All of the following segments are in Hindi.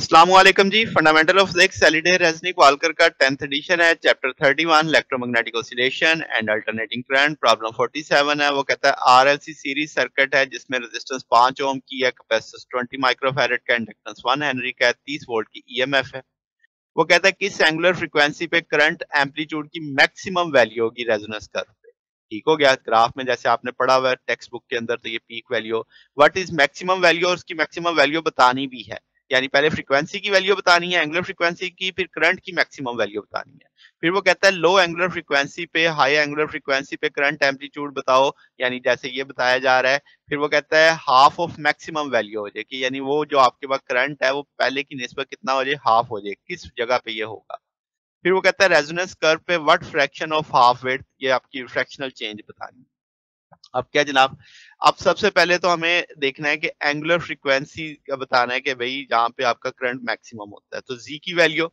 अस्सलामुअलैकुम जी। Fundamental of physics Halliday Resnick Walker का 10th एडिशन है। Chapter 31 electromagnetic oscillation and alternating current. Problem 47 है। वो कहता है आरएलसी सीरीज सर्किट है जिसमें रेजिस्टेंस 5 ओम की है, कैपेसिटेंस 20 माइक्रोफैरड का, इंडक्टेंस 1 हेनरी का है, 30 वोल्ट की ईएमएफ है। वो कहता है किस एंगुलर फ्रीक्वेंसी पे करंट एम्पलीट्यूड की मैक्सिमम वैल्यू होगी रेजोनेंस कर्व पे। ठीक हो गया। ग्राफ में जैसे आपने पढ़ा हुआ है टेक्स्ट बुक के अंदर, तो ये peak value what is maximum value और उसकी मैक्सिमम वैल्यू बतानी भी है। यानी पहले फ्रीक्वेंसी की वैल्यू बतानी है, एंगुलर फ्रीक्वेंसी की, फिर करंट की मैक्सिमम वैल्यू बतानी है। फिर वो कहता है लो एंगुलर फ्रीक्वेंसी पे हाई एंगुलर फ्रीक्वेंसी पे करंट एम्पलीट्यूड बताओ, यानी जैसे ये बताया जा रहा है। फिर वो कहता है हाफ ऑफ मैक्सिमम वैल्यू हो जाए, कि यानी वो जो आपके पास करंट है वो पहले की निस्बत कितना हो जाए, हाफ हो जाए, किस जगह पे ये होगा। फिर वो कहता है रेजोनेंस कर्व पे what fraction of half width, ये आपकी फ्रैक्शनल चेंज बतानी है। अब क्या जनाब, अब सबसे पहले तो हमें देखना है कि एंगुलर फ्रीक्वेंसी का बताना है कि भाई जहां पे आपका करंट मैक्सिमम होता है, तो जी की वैल्यू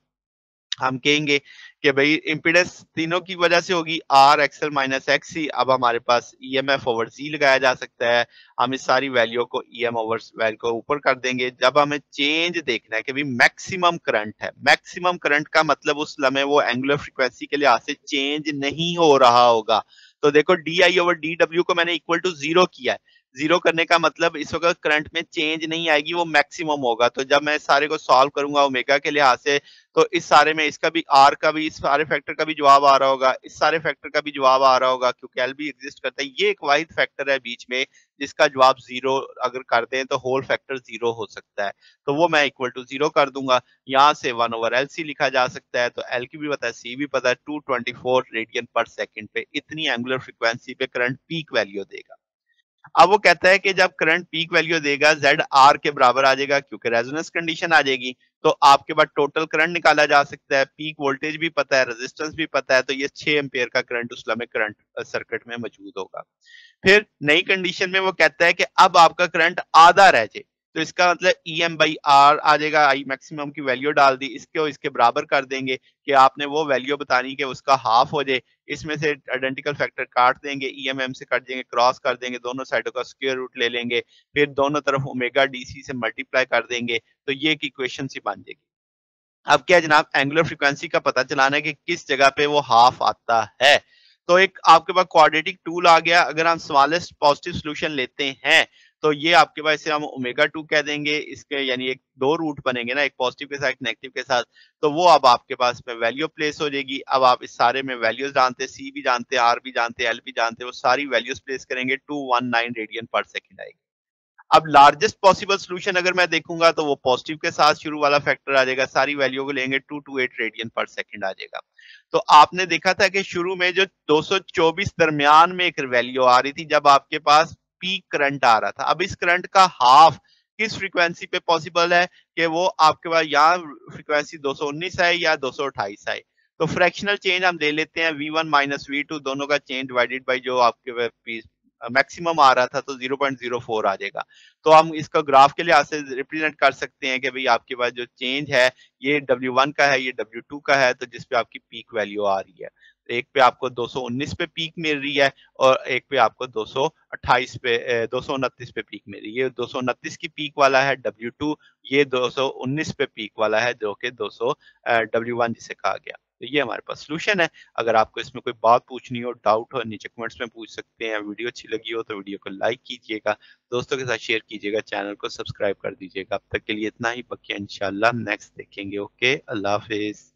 हम कहेंगे कि भाई इम्पीडेंस तीनों की वजह से होगी आर एक्सएल माइनस एक्स सी। अब हमारे पास ईएमएफ ओवर सी लगाया जा सकता है। हम इस सारी वैल्यू को ईएम ओवर वैल्यू को ऊपर कर देंगे। जब हमें चेंज देखना है कि भाई मैक्सिमम करंट है, मैक्सिमम करंट का मतलब उस लम्हे वो एंगुलर फ्रीक्वेंसी के लिहाज से चेंज नहीं हो रहा होगा। तो देखो D I over D W को मैंने इक्वल टू जीरो किया है। जीरो करने का मतलब इस वक्त करंट में चेंज नहीं आएगी, वो मैक्सिमम होगा। तो जब मैं सारे को सॉल्व करूंगा ओमेगा के लिहाज से, तो इस सारे में इसका भी आर का भी, इस सारे फैक्टर का भी जवाब आ रहा होगा, इस सारे फैक्टर का भी जवाब आ रहा होगा, क्योंकि एल भी एग्जिस्ट करता है। ये एक वाहिद फैक्टर है बीच में जिसका जवाब जीरो अगर कर दें तो होल फैक्टर जीरो हो सकता है। तो वो मैं इक्वल टू जीरो कर दूंगा। यहाँ से 1/LC लिखा जा सकता है। तो एल की भी पता है, सी भी पता है, 224 रेडियन पर सेकेंड पे इतनी एंगुलर फ्रिक्वेंसी पे करंट पीक वैल्यू देगा। अब वो कहता है कि जब करंट पीक वैल्यू देगा जेड आर के बराबर आ जाएगा, क्योंकि रेजोनेंस कंडीशन आ जाएगी। तो आपके पास टोटल करंट निकाला जा सकता है, पीक वोल्टेज भी पता है, रेजिस्टेंस भी पता है, तो ये 6 एम्पियर का करंट उस लम्हे करंट सर्किट में मौजूद होगा। फिर नई कंडीशन में वो कहता है कि अब आपका करंट आधा रह जाए, तो इसका मतलब ई एम बाई आर आ जाएगा। आई मैक्सिमम की वैल्यू डाल दी, इसके इसके बराबर कर देंगे कि आपने वो वैल्यू बतानी कि उसका हाफ हो जाए। इसमें से आइडेंटिकल फैक्टर काट देंगे, ई एम से कट देंगे, क्रॉस कर देंगे, दोनों साइडों का स्क्वायर रूट ले लेंगे, फिर दोनों तरफ ओमेगा डीसी से मल्टीप्लाई कर देंगे, तो ये एक इक्वेशन सी बन जाएगी। अब क्या जनाब, एंगुलर फ्रीक्वेंसी का पता चलाना है कि किस जगह पे वो हाफ आता है। तो एक आपके पास क्वाड्रेटिक टूल आ गया। अगर हम स्मॉलेस्ट पॉजिटिव सोल्यूशन लेते हैं, तो ये आपके पास इसे हम ओमेगा 2 कह देंगे। इसके यानी एक दो रूट बनेंगे ना, एक पॉजिटिव के साथ एक नेगेटिव के साथ। तो वो अब आपके पास में वैल्यू प्लेस हो जाएगी। अब आप इस सारे में वैल्यूज जानते हैं, सी भी जानते हैं, आर भी जानते हैं, एल भी जानते हैं, वो सारी वैल्यूज प्लेस करेंगे, 219 रेडियन पर सेकेंड आएगी। अब लार्जेस्ट पॉसिबल सोल्यूशन अगर मैं देखूंगा तो वो पॉजिटिव के साथ शुरू वाला फैक्टर आ जाएगा, सारी वैल्यू को लेंगे, 228 रेडियन पर सेकंड आ जाएगा। तो आपने देखा था कि शुरू में जो 224 दरमियान में एक वैल्यू आ रही थी जब आपके पास पीक करंट आ रहा था। अब इस करंट का हाफ किस फ्रीक्वेंसी पे पॉसिबल है कि वो आपके पास यहाँ फ्रीक्वेंसी 219 है या 228 है। तो फ्रैक्शनल चेंज हम ले लेते हैं, V1 माइनस V2 दोनों का चेंज डिवाइडेड बाई जो आपके मैक्सिमम आ रहा था, तो 0.04 आ जाएगा। तो हम इसका ग्राफ के लिहाज से रिप्रेजेंट कर सकते हैं कि भाई आपके पास जो चेंज है ये W1 का है, ये W2 का है, तो जिसपे आपकी पीक वैल्यू आ रही है। तो एक पे आपको 219 पे पीक मिल रही है और एक पे आपको 228 पे 229 पे पीक मिल रही है। ये 229 की पीक वाला है W2, ये 219 पे पीक वाला है जो कि 200 W1 जिसे कहा गया। तो ये हमारे पास सोल्यूशन है। अगर आपको इसमें कोई बात पूछनी हो, डाउट हो, नीचे कमेंट्स में पूछ सकते हैं। वीडियो अच्छी लगी हो तो वीडियो को लाइक कीजिएगा, दोस्तों के साथ शेयर कीजिएगा, चैनल को सब्सक्राइब कर दीजिएगा। अब तक के लिए इतना ही, बाकी इंशाल्लाह नेक्स्ट देखेंगे। ओके, अल्लाह हाफिज।